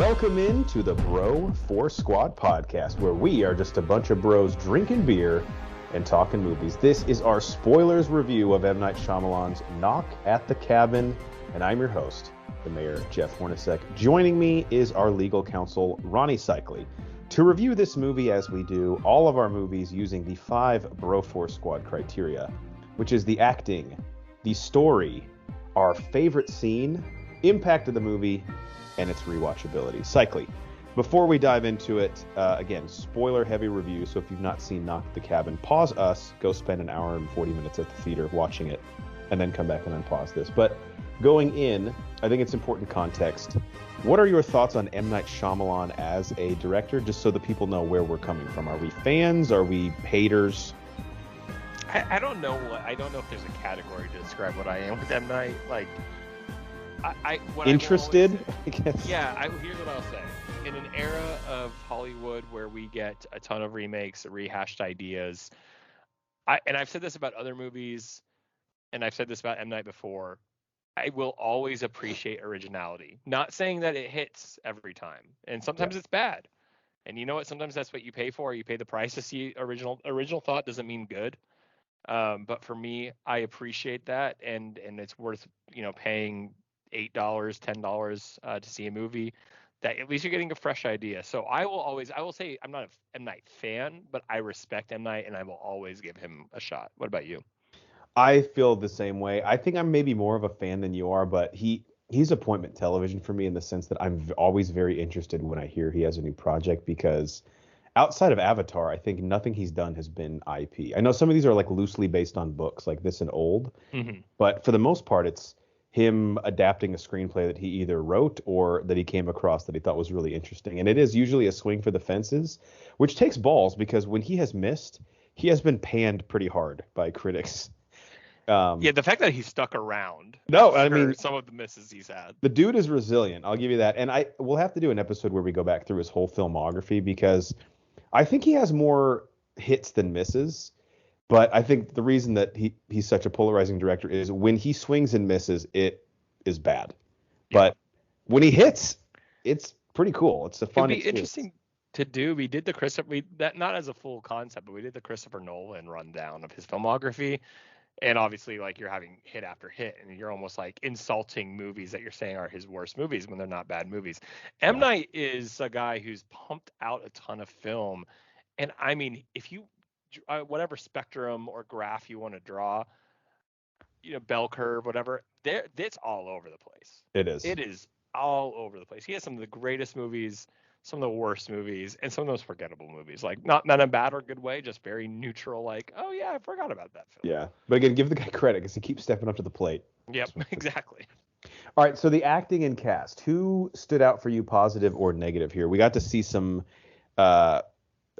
Welcome into the Bro 4 Squad podcast, where we are just a bunch of bros drinking beer and talking movies. This is our spoilers review of M. Night Shyamalan's Knock at the Cabin, and I'm your host, the Mayor, Jeff Hornacek. Joining me is our legal counsel, Ronnie Cycli, to review this movie as we do all of our movies using the 5 Bro 4 Squad criteria, which is the acting, the story, our favorite scene, impact of the movie, and its rewatchability. Cycli, before we dive into it, again, spoiler-heavy review, so if you've not seen Knock at the Cabin, pause us, go spend an hour and 40 minutes at the theater watching it, and then come back and unpause this. But going in, I think it's important context. What are your thoughts on M. Night Shyamalan as a director, just so that people know where we're coming from? Are we fans? Are we haters? I don't know if there's a category to describe what I am with M. Night. Like, interested, I guess. Yeah, here's what I'll say. In an era of Hollywood where we get a ton of remakes, rehashed ideas, I've said this about other movies, and I've said this about M. Night before, I will always appreciate originality. Not saying that it hits every time, and sometimes it's bad. And you know what? Sometimes that's what you pay for. You pay the price to see original thought doesn't mean good. But for me, I appreciate that, and it's worth paying $8, $10 to see a movie that at least you're getting a fresh idea. So I will say I'm not an M. Night fan, but I respect M. Night, and I will always give him a shot. What about you? I feel the same way. I think I'm maybe more of a fan than you are, but he's appointment television for me in the sense that I'm always very interested when I hear he has a new project, because outside of Avatar, I think nothing he's done has been IP. I know some of these are like loosely based on books like this and Old, but for the most part, it's him adapting a screenplay that he either wrote or that he came across that he thought was really interesting. And it is usually a swing for the fences, which takes balls, because when he has missed, he has been panned pretty hard by critics. The fact that he stuck around. I mean, some of the misses he's had. The dude is resilient. I'll give you that. And we'll have to do an episode where we go back through his whole filmography, because I think he has more hits than misses. But I think the reason that he's such a polarizing director is when he swings and misses, it is bad. Yeah. But when he hits, it's pretty cool. It's a fun experience. It'd be interesting to do. We did that not as a full concept, but we did the Christopher Nolan rundown of his filmography. And obviously, like, you're having hit after hit, and you're almost like insulting movies that you're saying are his worst movies when they're not bad movies. M. Night is a guy who's pumped out a ton of film. And I mean, if you, whatever spectrum or graph you want to draw, bell curve, whatever, it's all over the place. It is. It is all over the place. He has some of the greatest movies, some of the worst movies, and some of those forgettable movies. Like, not in a bad or good way, just very neutral, like, oh yeah, I forgot about that film. Yeah. But again, give the guy credit, because he keeps stepping up to the plate. Yep, exactly. All right, so the acting and cast. Who stood out for you, positive or negative here? We got to see some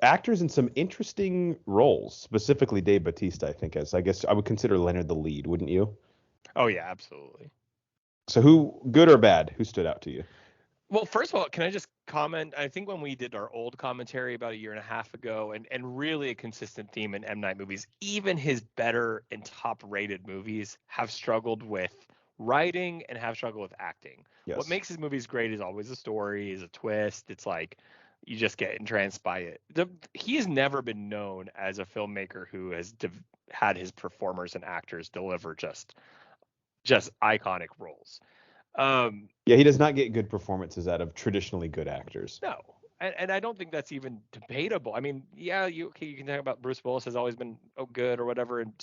actors in some interesting roles, specifically Dave Bautista, I guess I would consider Leonard the lead, wouldn't you? Oh yeah, absolutely. So who, good or bad, who stood out to you? Well, first of all, can I just comment? I think when we did our old commentary about a year and a half ago, and really a consistent theme in M. Night movies, even his better and top-rated movies have struggled with writing and have struggled with acting. Yes. What makes his movies great is always a story, is a twist. It's like you just get entranced by it. He has never been known as a filmmaker who has had his performers and actors deliver just iconic roles. He does not get good performances out of traditionally good actors. No, and I don't think that's even debatable. I mean, yeah, you can talk about Bruce Willis has always been good or whatever in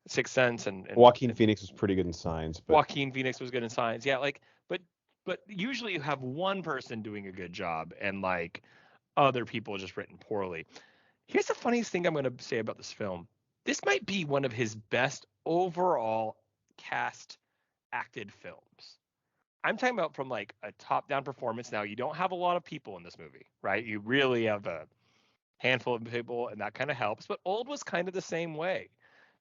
Sixth Sense, and Joaquin Phoenix was pretty good in Signs. But Joaquin Phoenix was good in Signs, yeah. Like, but usually you have one person doing a good job and like other people just written poorly. Here's the funniest thing I'm going to say about this film. This might be one of his best overall cast acted films. I'm talking about from like a top-down performance. Now, you don't have a lot of people in this movie, right? You really have a handful of people, and that kind of helps. But Old was kind of the same way.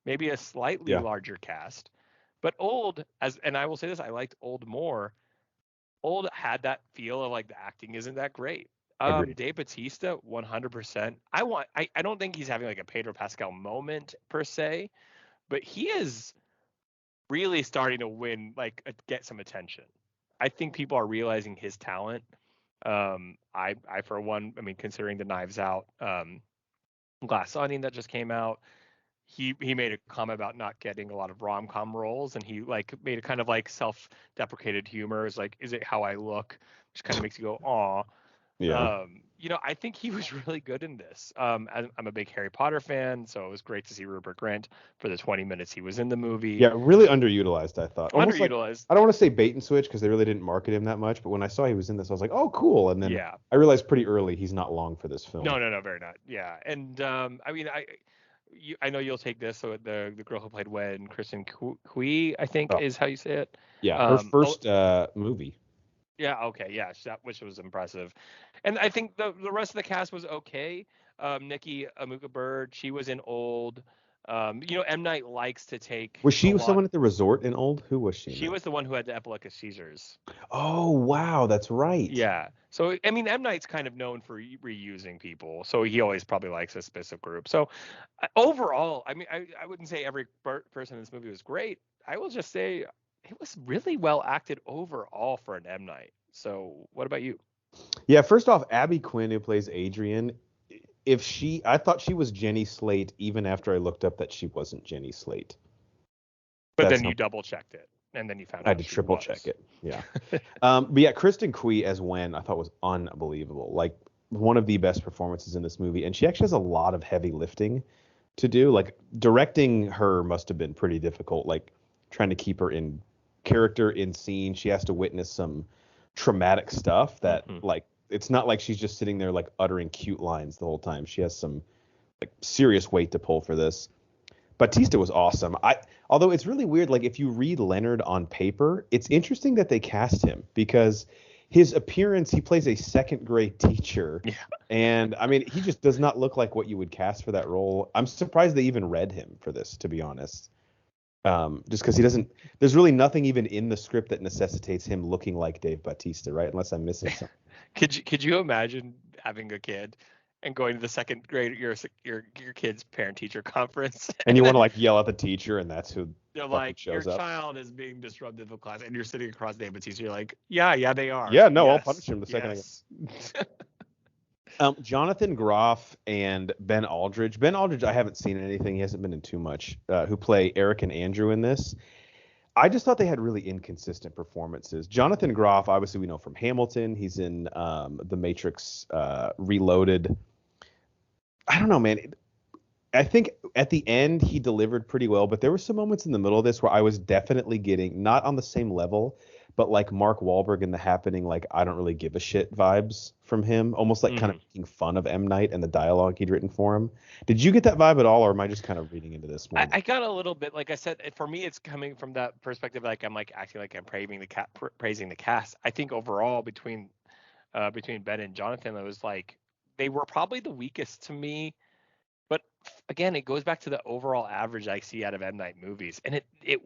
Maybe a slightly larger cast. But Old, and I will say this, I liked Old more. Old had that feel of like the acting isn't that great. Dave Bautista, 100%. I don't think he's having like a Pedro Pascal moment per se, but he is really starting to win, like, get some attention. I think people are realizing his talent. I for one, I mean, considering the Knives Out Glass Onion that just came out, he made a comment about not getting a lot of rom-com roles, and he like made a kind of like self-deprecated humor. Is like, is it how I look? Which kind of makes you go, aw. Yeah. I think he was really good in this. I'm a big Harry Potter fan, so it was great to see Rupert Grint for the 20 minutes he was in the movie. Yeah, really underutilized, I thought. Almost like, Underutilized. I don't want to say bait and switch because they really didn't market him that much, but when I saw he was in this, I was like, oh, cool. And then Yeah. I realized pretty early he's not long for this film. No, very not. Yeah, and I mean, I know you'll take this. So the girl who played Wen, Kristen Cui, I think is how you say it. Yeah, her first movie. Yeah, okay, yeah, which was impressive, and I think the rest of the cast was okay. Nikki Amuka Bird, she was in Old. M. Night likes to take. Was she someone at the resort in Old? Who was she? She was the one who had the epileptic seizures. Oh wow, that's right. Yeah. So I mean, M. Night's kind of known for reusing people, so he always probably likes a specific group. So overall, I mean, I wouldn't say every person in this movie was great. I will just say it was really well acted overall for an M. Night. So what about you? Yeah, first off, Abby Quinn, who plays Adrian, I thought she was Jenny Slate even after I looked up that she wasn't Jenny Slate. But then you double checked it, and then you found out I had to triple check it. Yeah. But yeah, Kristen Cui as Wen I thought was unbelievable. Like one of the best performances in this movie, and she actually has a lot of heavy lifting to do. Like directing her must have been pretty difficult. Like trying to keep her in character, in scene. She has to witness some traumatic stuff that like it's not like she's just sitting there like uttering cute lines the whole time. She has some like serious weight to pull for this. Batista was awesome. Although it's really weird, like if you read Leonard on paper, it's interesting that they cast him because his appearance, he plays a second grade teacher. Yeah. And I mean, he just does not look like what you would cast for that role. I'm surprised they even read him for this, to be honest. Just because there's really nothing even in the script that necessitates him looking like Dave Bautista, right? Unless I'm missing something. Could you imagine having a kid and going to the second grade your kid's parent teacher conference and you want to like yell at the teacher and that's who they're like, shows your up. Child is being disruptive of class, and you're sitting across Dave Bautista, you're like, yeah they are. Yeah, no, I'll punish him the second I get. Jonathan Groff and Ben Aldridge. Ben Aldridge, I haven't seen in anything. He hasn't been in too much. Who play Eric and Andrew in this. I just thought they had really inconsistent performances. Jonathan Groff, obviously we know from Hamilton. He's in The Matrix Reloaded. I don't know, man. I think at the end he delivered pretty well, but there were some moments in the middle of this where I was definitely getting, not on the same level, but like Mark Wahlberg in The Happening, like I don't really give a shit vibes from him, almost like kind of making fun of M. Night and the dialogue he'd written for him. Did you get that vibe at all, or am I just kind of reading into this more? I got a little bit, like I said, for me it's coming from that perspective, like I'm like acting like I'm praising the cast. I think overall between Ben and Jonathan, it was like they were probably the weakest to me. But again, it goes back to the overall average I see out of M. Night movies. And it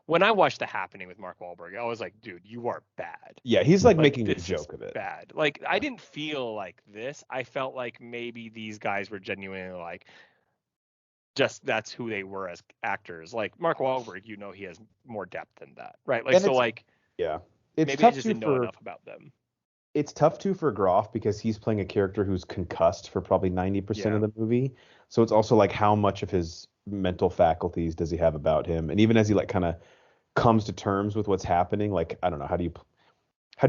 when I watched The Happening with Mark Wahlberg, I was like, dude, you are bad. Yeah, he's like making a joke of it. Bad. Like I didn't feel like this. I felt like maybe these guys were genuinely like, just that's who they were as actors. Like Mark Wahlberg, he has more depth than that, right? Like, so like, yeah, it's maybe tough I just didn't know enough about them. It's tough too for Groff because he's playing a character who's concussed for probably 90% of the movie. So it's also like how much of his mental faculties does he have about him? And even as he like kind of comes to terms with what's happening, like, I don't know, how do you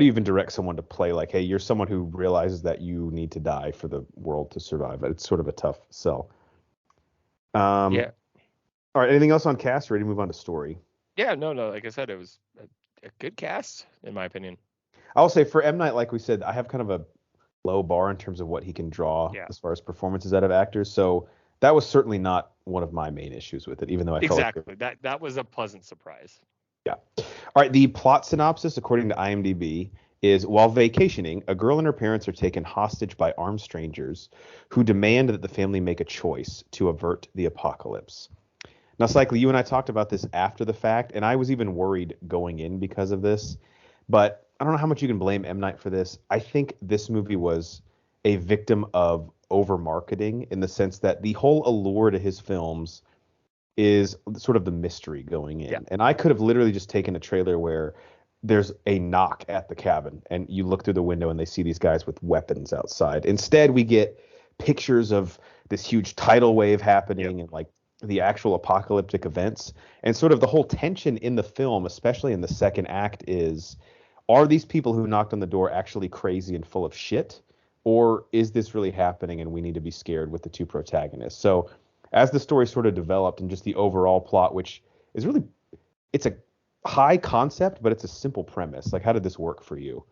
even direct someone to play like, hey, you're someone who realizes that you need to die for the world to survive? It's sort of a tough sell. Yeah. All right. Anything else on cast? Ready to move on to story? Yeah, no. Like I said, it was a good cast, in my opinion. I'll say for M. Night, like we said, I have kind of a low bar in terms of what he can draw as far as performances out of actors. So that was certainly not one of my main issues with it, even though I felt like that was a pleasant surprise. Yeah. All right. The plot synopsis, according to IMDb, is while vacationing, a girl and her parents are taken hostage by armed strangers who demand that the family make a choice to avert the apocalypse. Now, Cycly, you and I talked about this after the fact, and I was even worried going in because of this. But I don't know how much you can blame M. Night for this. I think this movie was a victim of over-marketing in the sense that the whole allure to his films is sort of the mystery going in. Yeah. And I could have literally just taken a trailer where there's a knock at the cabin, and you look through the window and they see these guys with weapons outside. Instead, we get pictures of this huge tidal wave Yep. happening and like the actual apocalyptic events. And sort of the whole tension in the film, especially in the second act, is are these people who knocked on the door actually crazy and full of shit? Or is this really happening and we need to be scared with the two protagonists? So as the story sort of developed and just the overall plot, which is really, it's a high concept, but it's a simple premise. Like, how did this work for you?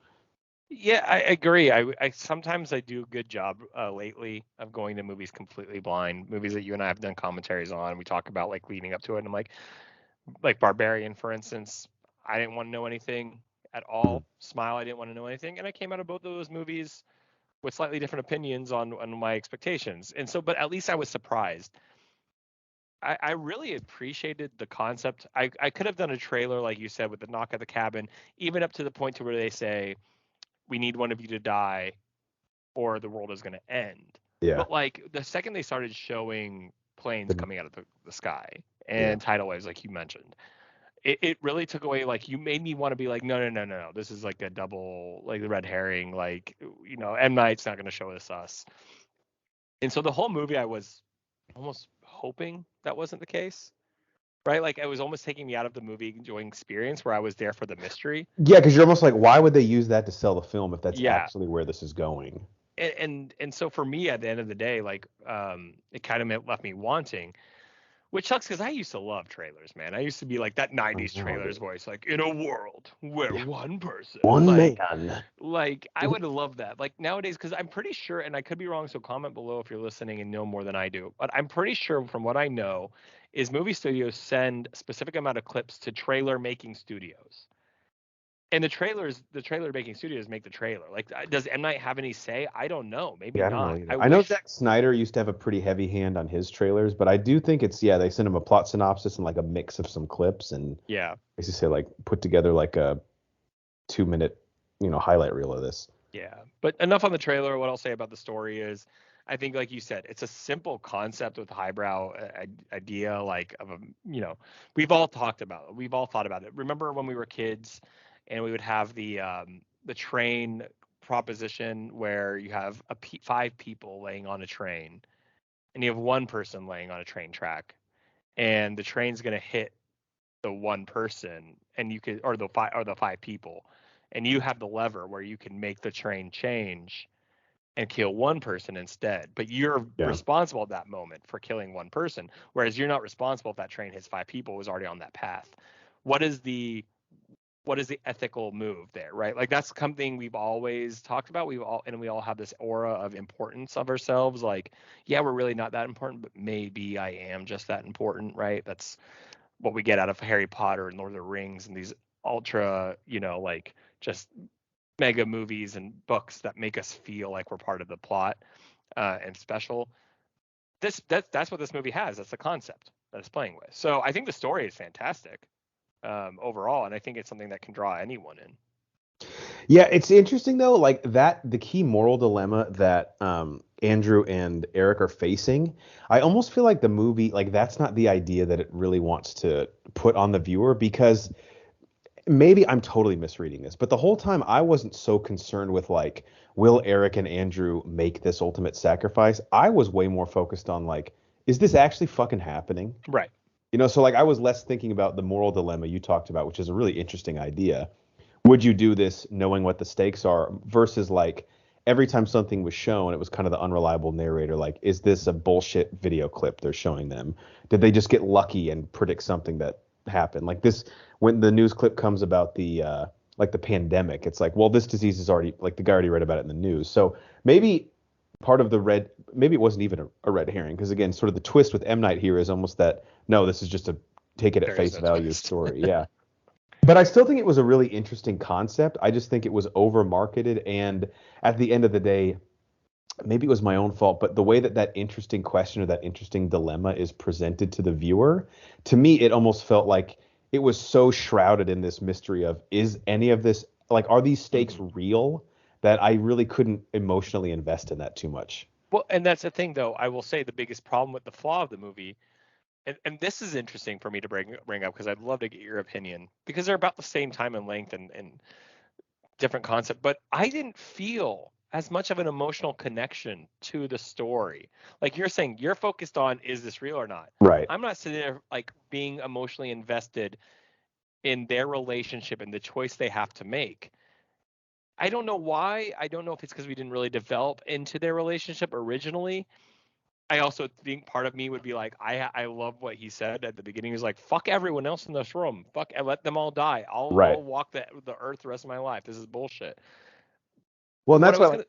Yeah, I agree. I sometimes I do a good job lately of going to movies completely blind. Movies that you and I have done commentaries on. We talk about like leading up to it. And I'm like Barbarian, for instance. I didn't want to know anything at Mhm. all. Smile, I didn't want to know anything, and I came out of both of those movies with slightly different opinions on my expectations. And so, but at least I was surprised. I really appreciated the concept. I could have done a trailer, like you said, with the knock at the cabin, even up to the point to where they say, we need one of you to die or the world is going to end. Yeah. But like the second they started showing planes The- coming out of the sky yeah. and tidal waves, like you mentioned, it really took away, like, you made me want to be like, no, no, no, no, no. This is like a double, like the red herring, like, M. Night's not going to show us. And so the whole movie, I was almost hoping that wasn't the case, right? Like it was almost taking me out of the movie enjoying experience where I was there for the mystery. Yeah, because you're almost like, why would they use that to sell the film if that's Yeah. actually where this is going? And so for me at the end of the day, like it kind of left me wanting, which sucks because I used to love trailers, man. I used to be like that I 90s know, trailers dude. voice, like in a world where Yeah. one person, One man. like I would have loved that. Like nowadays, because I'm pretty sure, and I could be wrong, so comment below if you're listening and know more than I do. But I'm pretty sure from what I know is movie studios send a specific amount of clips to trailer making studios. And the trailer making studios make the trailer. Like, does M. Night have any say? I don't know. Maybe Yeah, I don't know not. either. I I know wish. Zack Snyder used to have a pretty heavy hand on his trailers, but I do think it's, yeah, they send him a plot synopsis and like a mix of some clips and Yeah. as you say, like put together like a 2 minute, highlight reel of this. Yeah. But enough on the trailer. What I'll say about the story is, I think, like you said, it's a simple concept with highbrow idea, like of a, we've all talked about it. We've all thought about it. Remember when we were kids and we would have the train proposition where you have five people laying on a train and you have one person laying on a train track and the train's going to hit the one person and you could, or the five people, and you have the lever where you can make the train change and kill one person instead, but you're Yeah. responsible at that moment for killing one person, whereas you're not responsible if that train hits five people who's already on that path. What is the what is the ethical move there, right? Like that's something we've always talked about. We all have this aura of importance of ourselves, like, yeah, we're really not that important, but maybe I am just that important, right? That's what we get out of Harry Potter and Lord of the Rings and these ultra, like just mega movies and books that make us feel like we're part of the plot and special. That's what this movie has. That's the concept that it's playing with. So I think the story is fantastic overall, and I think it's something that can draw anyone in. Yeah, it's interesting though, like that the key moral dilemma that Andrew and Eric are facing. I almost feel like the movie, like that's not the idea that it really wants to put on the viewer because maybe I'm totally misreading this, but the whole time I wasn't so concerned with like, will Eric and Andrew make this ultimate sacrifice? I was way more focused on like, is this actually fucking happening? Right. So like I was less thinking about the moral dilemma you talked about, which is a really interesting idea. Would you do this knowing what the stakes are versus like every time something was shown, it was kind of the unreliable narrator. Like, is this a bullshit video clip they're showing them? Did they just get lucky and predict something that happened? Like this, when the news clip comes about the pandemic, it's like, well, this disease is already like the guy already read about it in the news. So maybe part of the red, maybe it wasn't even a red herring because again, sort of the twist with M Night here is almost that no, this is just a take it at There is face no value twist. story. Yeah. But I still think it was a really interesting concept. I just think it was over marketed. And at the end of the day, maybe it was my own fault, but the way that that interesting question or that interesting dilemma is presented to the viewer, to me, it almost felt like it was so shrouded in this mystery of is any of this like, are these stakes Mhm. real that I really couldn't emotionally invest in that too much? Well, and that's the thing, though. I will say the biggest problem with the flaw of the movie and this is interesting for me to bring up because I'd love to get your opinion because they're about the same time in length and different concept, but I didn't feel as much of an emotional connection to the story. Like you're saying, you're focused on is this real or not? Right. I'm not sitting there like being emotionally invested in their relationship and the choice they have to make. I don't know why. I don't know if it's because we didn't really develop into their relationship originally. I also think part of me would be like, I love what he said at the beginning. He's like, fuck everyone else in this room. Fuck, and let them all die. Right. I'll walk the earth the rest of my life. This is bullshit. Well, and What I that's why, was like, gonna,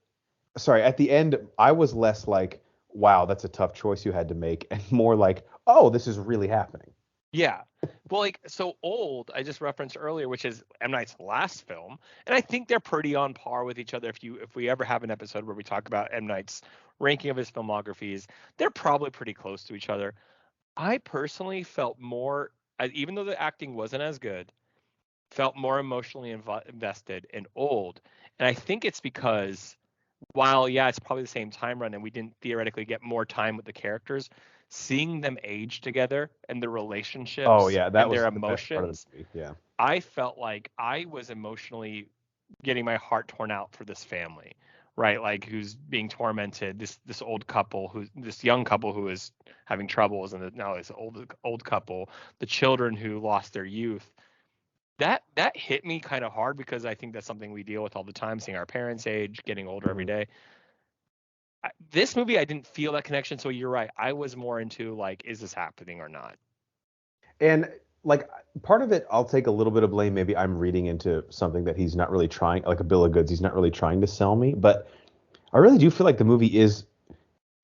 sorry, at the end, I was less like, wow, that's a tough choice you had to make, and more like, oh, this is really happening. yeah. Well, like so old. I just referenced earlier, which is M Night's last film, and I think they're pretty on par with each other. If we ever have an episode where we talk about M Night's ranking of his filmographies, they're probably pretty close to each other. I personally felt more, even though the acting wasn't as good, felt more emotionally invested in old. And I think it's because while, yeah, it's probably the same time run and we didn't theoretically get more time with the characters, seeing them age together and the Oh relationships yeah, that and their was the best part of the emotions, movie. Yeah. I felt like I was emotionally getting my heart torn out for this family, right? Like who's being tormented, this young couple who is having troubles, and now this old couple, the children who lost their youth. That hit me kind of hard because I think that's something we deal with all the time, seeing our parents age, getting older every Mhm. day. This movie, I didn't feel that connection. So you're right. I was more into like, is this happening or not? And like part of it, I'll take a little bit of blame. Maybe I'm reading into something that he's not really trying, like a bill of goods. He's not really trying to sell me, but I really do feel like the movie is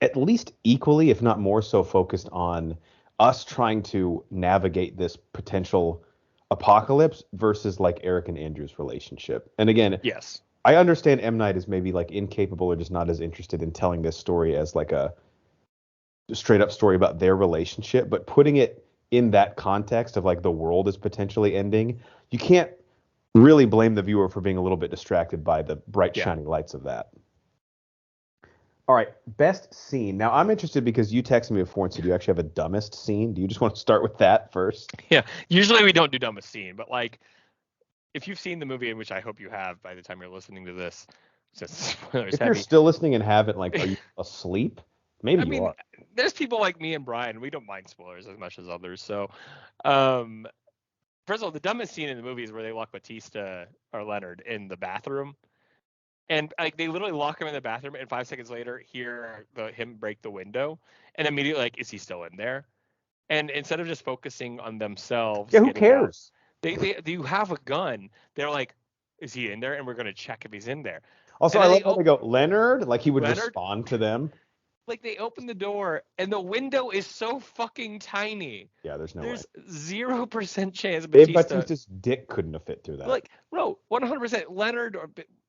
at least equally, if not more so, focused on us trying to navigate this potential apocalypse versus like Eric and Andrew's relationship. And again, Yes. I understand M. Night is maybe like incapable or just not as interested in telling this story as like a straight up story about their relationship, but putting it in that context of like the world is potentially ending, you can't really blame the viewer for being a little bit distracted by the bright Yeah. shining lights of that. All right, best scene. Now I'm interested because you texted me before and said you actually have a dumbest scene. Do you just want to start with that first? Yeah. Usually we don't do dumbest scene, but like if you've seen the movie, which I hope you have by the time you're listening to this, since spoilers If you're heavy. still listening and haven't, like, are you asleep? Maybe I you mean, are. there's people like me and Brian. We don't mind spoilers as much as others. So, um, first of all, the dumbest scene in the movie is where they lock Batista or Leonard in the bathroom, and like they literally lock him in the bathroom, and 5 seconds later, hear him break the window, and immediately like, is he still in there? And instead of just focusing on themselves Yeah, who getting out, cares? they have a gun. They're like, is he in there? And we're gonna check if he's in there. Also, And I then love how they go, Leonard, like he would Leonard, respond to them. like they open the door and the window is so fucking tiny. Yeah, there's no way. There's 0% chance Dave Batista. Batista's dick couldn't have fit through that. Like, bro, 100% Leonard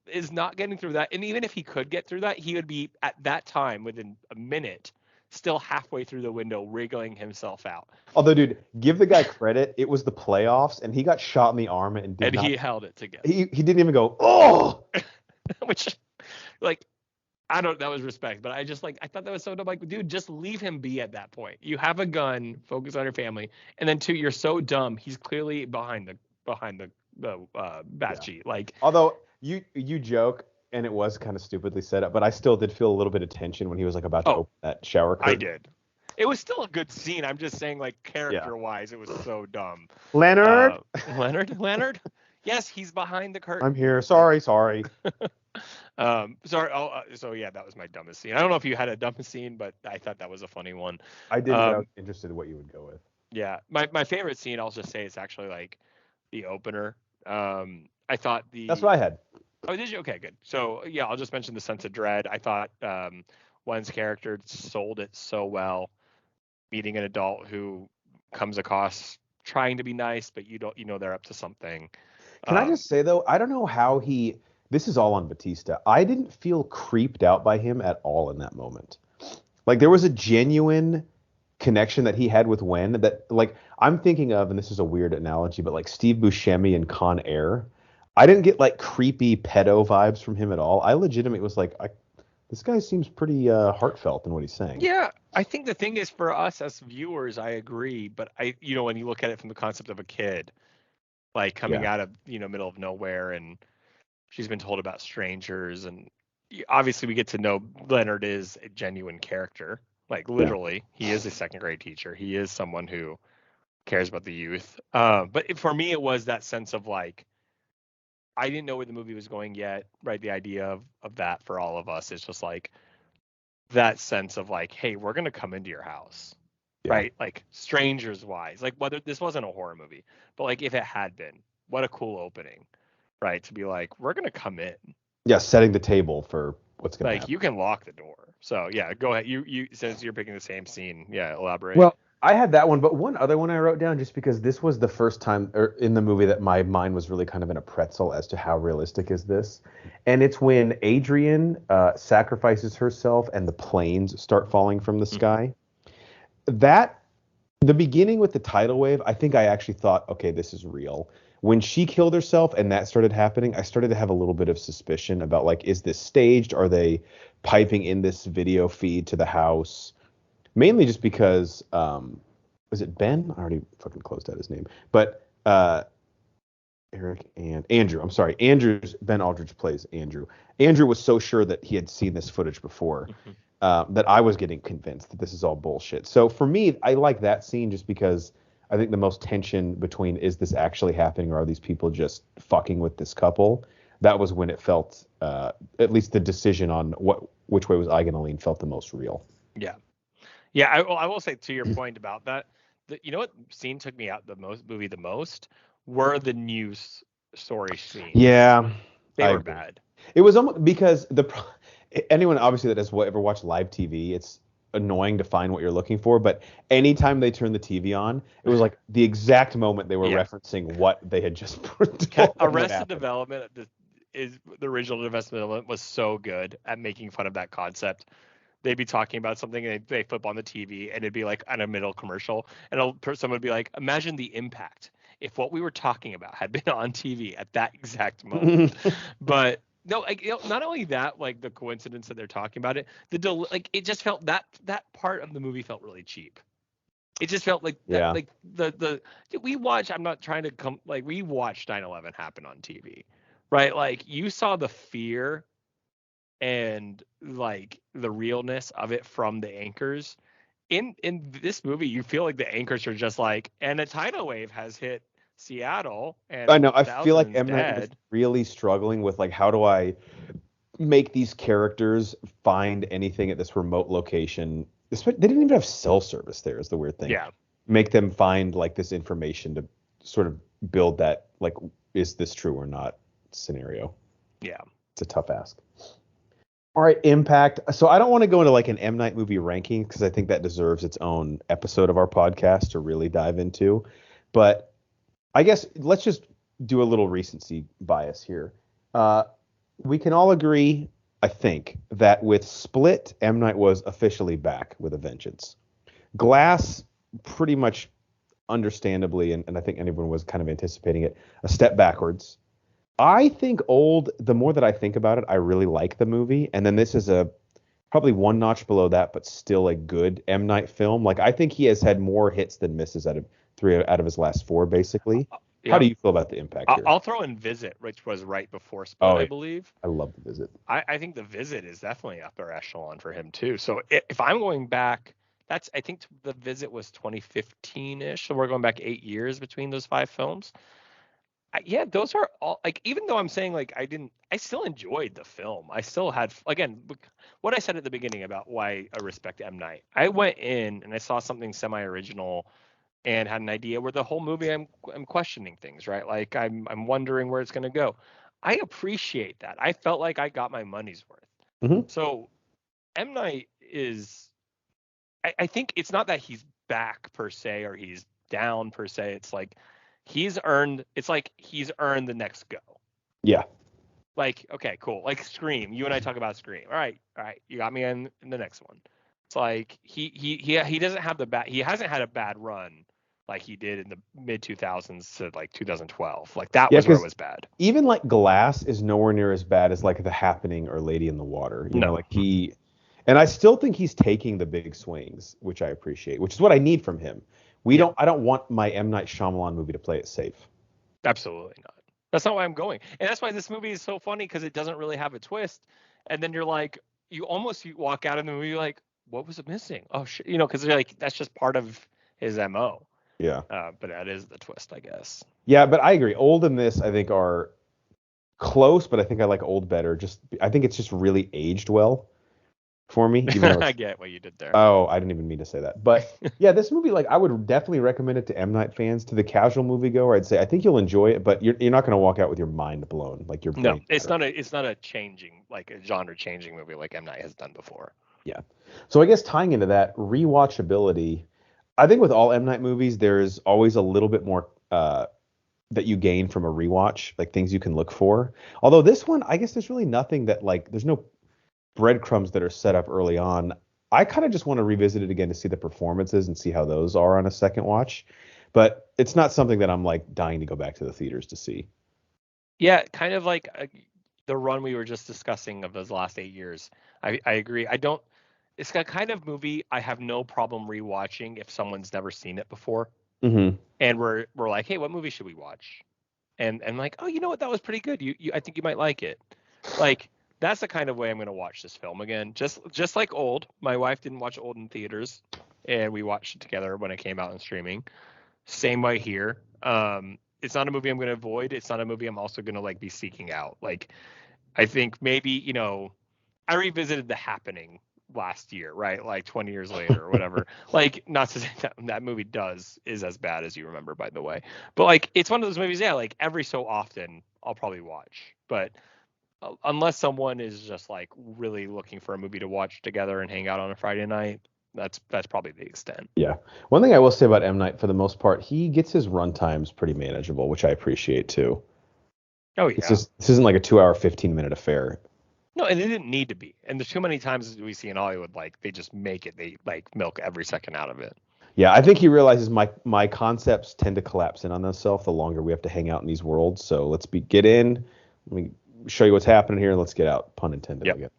is not getting through that. And even if he could get through that, he would be at that time within a minute, still halfway through the window, wriggling himself out. Although, dude, give the guy credit. It was the playoffs, and he got shot in the arm and did And not. he held it together. He didn't even go, oh! Which, like, I don't. That was respect, but I just like I thought that was so dumb. Like, dude, just leave him be at that point. You have a gun. Focus on your family. And then two, you're so dumb. He's clearly behind the bat Yeah. sheet. Like, Although you joke, and it was kind of stupidly set up, but I still did feel a little bit of tension when he was like about to oh, open that shower curtain. I did. It was still a good scene. I'm just saying, like, Yeah. character-wise, it was so dumb. Leonard, Leonard. Yes, he's behind the curtain. I'm here. Sorry. Sorry. So yeah, that was my dumbest scene. I don't know if you had a dumbest scene, but I thought that was a funny one. I did. I was interested in what you would go with. Yeah, my favorite scene, I'll just say, is actually like the opener. I thought That's what I had. Oh, did you? Okay, good. So yeah, I'll just mention the sense of dread. I thought Wen's character sold it so well, meeting an adult who comes across trying to be nice, but you know they're up to something. Can I just say though, I don't know how he. This is all on Batista. I didn't feel creeped out by him at all in that moment. Like there was a genuine connection that he had with Wen that like I'm thinking of, and this is a weird analogy, but like Steve Buscemi and Con Air. I didn't get like creepy pedo vibes from him at all. I legitimately was like, This guy seems pretty heartfelt in what he's saying. Yeah, I think the thing is for us as viewers, I agree, but when you look at it from the concept of a kid, like coming Yeah, out of, middle of nowhere, and she's been told about strangers, and obviously we get to know Leonard is a genuine character. Like yeah, literally, he is a second grade teacher. He is someone who cares about the youth. But for me, it was that sense of like, I didn't know where the movie was going yet, right? The idea of that for all of us is just like that sense of like, hey, we're gonna come into your house, yeah. right? Like strangers wise, like whether this wasn't a horror movie, but like if it had been, what a cool opening, right? To be like, we're gonna come in, Yeah, setting the table for what's going to like happen. you can lock the door. So yeah, go ahead. You since you're picking the same scene, yeah, elaborate. Well, I had that one, but one other one I wrote down just because this was the first time in the movie that my mind was really kind of in a pretzel as to how realistic is this. And it's when Adrian sacrifices herself and the planes start falling from the Mhm. sky. That the beginning with the tidal wave, I think I actually thought, okay, this is real. When she killed herself and that started happening, I started to have a little bit of suspicion about like, is this staged? Are they piping in this video feed to the house? Mainly just because, was it Ben? I already fucking closed out his name, but Eric and Andrew. I'm sorry, Andrew's Ben Aldridge plays Andrew. Andrew was so sure that he had seen this footage before Mhm. that I was getting convinced that this is all bullshit. So for me, I like that scene just because I think the most tension between is this actually happening or are these people just fucking with this couple? That was when it felt, at least the decision on which way was I going to lean felt the most real. Yeah, yeah. I will say to your point about that, you know what scene took me out the most were the news story scenes. Yeah, They I were agree. bad. It was almost because anyone obviously that has ever watched live TV, it's annoying to find what you're looking for. But anytime they turned the TV on, it was like the exact moment they were Yeah. referencing what they had just told them would Arrested happen. Development the original Arrested Development was so good at making fun of that concept. They'd be talking about something and they flip on the TV and it'd be like on a middle commercial and someone would be like, imagine the impact if what we were talking about had been on TV at that exact moment. But no, like not only that, like the coincidence that they're talking about it, like it just felt that part of the movie felt really cheap. It just felt like that, Yeah, like we watch. I'm not trying to come like we watched 9/11 happen on TV, right? Like you saw the fear and like the realness of it from the anchors. In this movie, you feel like the anchors are just like, and a tidal wave has hit Seattle I and know. I feel like thousands M Night was dead. really struggling with like how do I make these characters find anything at this remote location. They didn't even have cell service there, is the weird thing. Yeah, Make them find like this information to sort of build that, like, is this true or not scenario. yeah. It's a tough ask. All right, Impact. So I don't want to go into like an M Night movie ranking because I think that deserves its own episode of our podcast to really dive into. But I guess let's just do a little recency bias here. Uh, we can all agree, I think, that with Split, M. Night was officially back with a vengeance. Glass, pretty much understandably, and I think anyone was kind of anticipating it, a step backwards. I think Old, the more that I think about it, I really like the movie. And then this is a probably one notch below that, but still a good M. Night film. Like, I think he has had more hits than misses out of three out of his last four, basically. How do Yep. you feel about the impact here? I'll throw in Visit, which was right before Split, Oh, I yeah. believe. I love the visit. I think the Visit is definitely upper echelon for him too. So if I'm going back, I think the Visit was 2015-ish. So we're going back 8 years between those five films. Yeah, those are all like, even though I'm saying like I still enjoyed the film. I still had, again, what I said at the beginning about why I respect M. Night. I went in and I saw something semi-original and had an idea where the whole movie I'm questioning things, right? Like I'm wondering where it's going to go. I appreciate that. I felt like I got my money's worth. Hmm. So M. Night is, I think it's not that he's back per se or he's down per se. It's like it's like he's earned the next go. Yeah. Like, okay, cool. Like Scream. You and I talk about Scream. All right. You got me in the next one. It's like he doesn't have he hasn't had a bad run like he did in the mid 2000s to like 2012. Like that Yeah, was where it because was bad. even like Glass is nowhere near as bad as like The Happening or Lady in the Water. You know, No. like and I still think he's taking the big swings, which I appreciate, which is what I need from him. Yeah. I don't want my M. Night Shyamalan movie to play it safe. Absolutely not. That's not why I'm going. And that's why this movie is so funny because it doesn't really have a twist. And then you're like, you walk out of the movie like, what was it missing? Oh shit, because you're like, that's just part of his MO. Yeah. But that is the twist, I guess. Yeah, but I agree. Old and this, I think, are close, but I think I like Old better. I think it's just really aged well for me. Even though I get what you did there. Oh, I didn't even mean to say that. But yeah, this movie, like, I would definitely recommend it to M. Night fans. To the casual moviegoer, I'd say I think you'll enjoy it, but you're not going to walk out with your mind blown, like your brain. No, it's not a changing, like a genre changing movie like M. Night has done before. Yeah. So I guess tying into that, rewatchability, I think with all M. Night movies, there's always a little bit more that you gain from a rewatch, like things you can look for. Although this one, I guess there's really nothing that, like, there's no breadcrumbs that are set up early on. I kind of just want to revisit it again to see the performances and see how those are on a second watch. But it's not something that I'm like dying to go back to the theaters to see. Yeah, kind of like the run we were just discussing of those last 8 years. I agree. It's a kind of movie I have no problem rewatching if someone's never seen it before. Mm-hmm. And we're like, hey, what movie should we watch? And like, oh, you know what? That was pretty good. I think you might like it. Like, that's the kind of way I'm going to watch this film again. Just like Old. My wife didn't watch Old in theaters, and we watched it together when it came out on streaming. Same way here. It's not a movie I'm going to avoid. It's not a movie I'm also going to like be seeking out. Like, I think maybe, I revisited The Happening last year, right? Like 20 years later or whatever. Like, not to say that movie is as bad as you remember, by the way. But like, it's one of those movies, yeah, like every so often I'll probably watch. But unless someone is just like really looking for a movie to watch together and hang out on a Friday night, that's probably the extent. Yeah. One thing I will say about M. Night, for the most part, he gets his run times pretty manageable, which I appreciate too. Oh yeah. This isn't like a 2-hour, 15-minute affair. No, and it didn't need to be. And there's too many times we see in Hollywood, like they just make it. They like milk every second out of it. Yeah, I think he realizes my concepts tend to collapse in on themselves the longer we have to hang out in these worlds. So get in. Let me show you what's happening here, and let's get out. Pun intended. Yep. Again.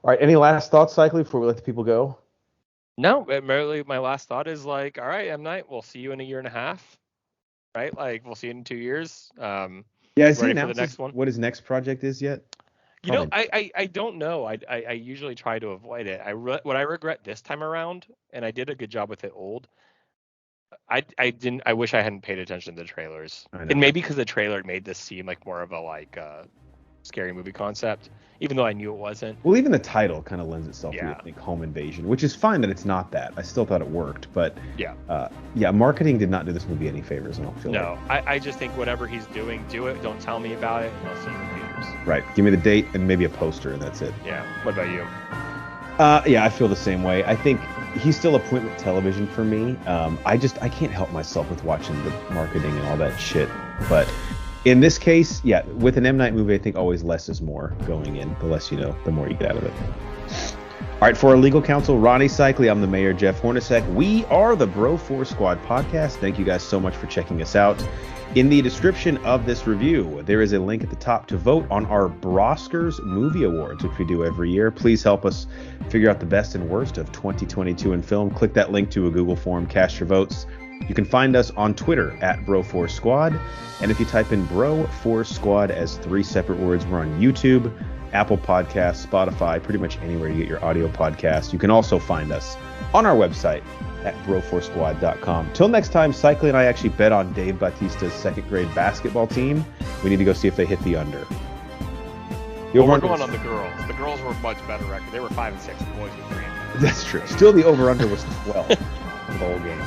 All right. Any last thoughts, Cycling, before we let the people go? No, merely my last thought is like, all right, M. Night, we'll see you in a year and a half. Right? Like we'll see you in 2 years. Yeah, is he ready for the next one? What his next project is yet? I don't know. I usually try to avoid it. What I regret this time around, and I did a good job with it Old. I didn't. I wish I hadn't paid attention to the trailers, and maybe because the trailer made this seem like more of a scary movie concept, even though I knew it wasn't. Well, even the title kind of lends itself to, I think, home invasion, which is fine that it's not that. I still thought it worked, but marketing did not do this movie any favors. I don't feel like. I just think whatever he's doing, do it. Don't tell me about it, and I'll see you in theaters. Right. Give me the date and maybe a poster, and that's it. Yeah. What about you? Yeah, I feel the same way. I think he's still appointment television for me. I can't help myself with watching the marketing and all that shit. But in this case, yeah, with an M. Night movie, I think always less is more going in. The less you know, the more you get out of it. All right, for our legal counsel, Ronnie Cycli, I'm the mayor, Jeff Hornacek. We are the Bro 4 Squad podcast. Thank you guys so much for checking us out. In the description of this review, there is a link at the top to vote on our Broskers Movie Awards, which we do every year. Please help us figure out the best and worst of 2022 in film. Click that link to a Google form, cast your votes. You can find us on Twitter at Bro4Squad. And if you type in Bro4Squad as 3 separate words, we're on YouTube, Apple Podcasts, Spotify, pretty much anywhere you get your audio podcast. You can also find us on our website at bro4squad.com. Till next time, Cycli and I actually bet on Dave Bautista's second grade basketball team. We need to go see if they hit the under. We're going on the girls. The girls were much better record. They were 5-6. The boys were 3. That's true. Still, the over-under was 12 for the whole game.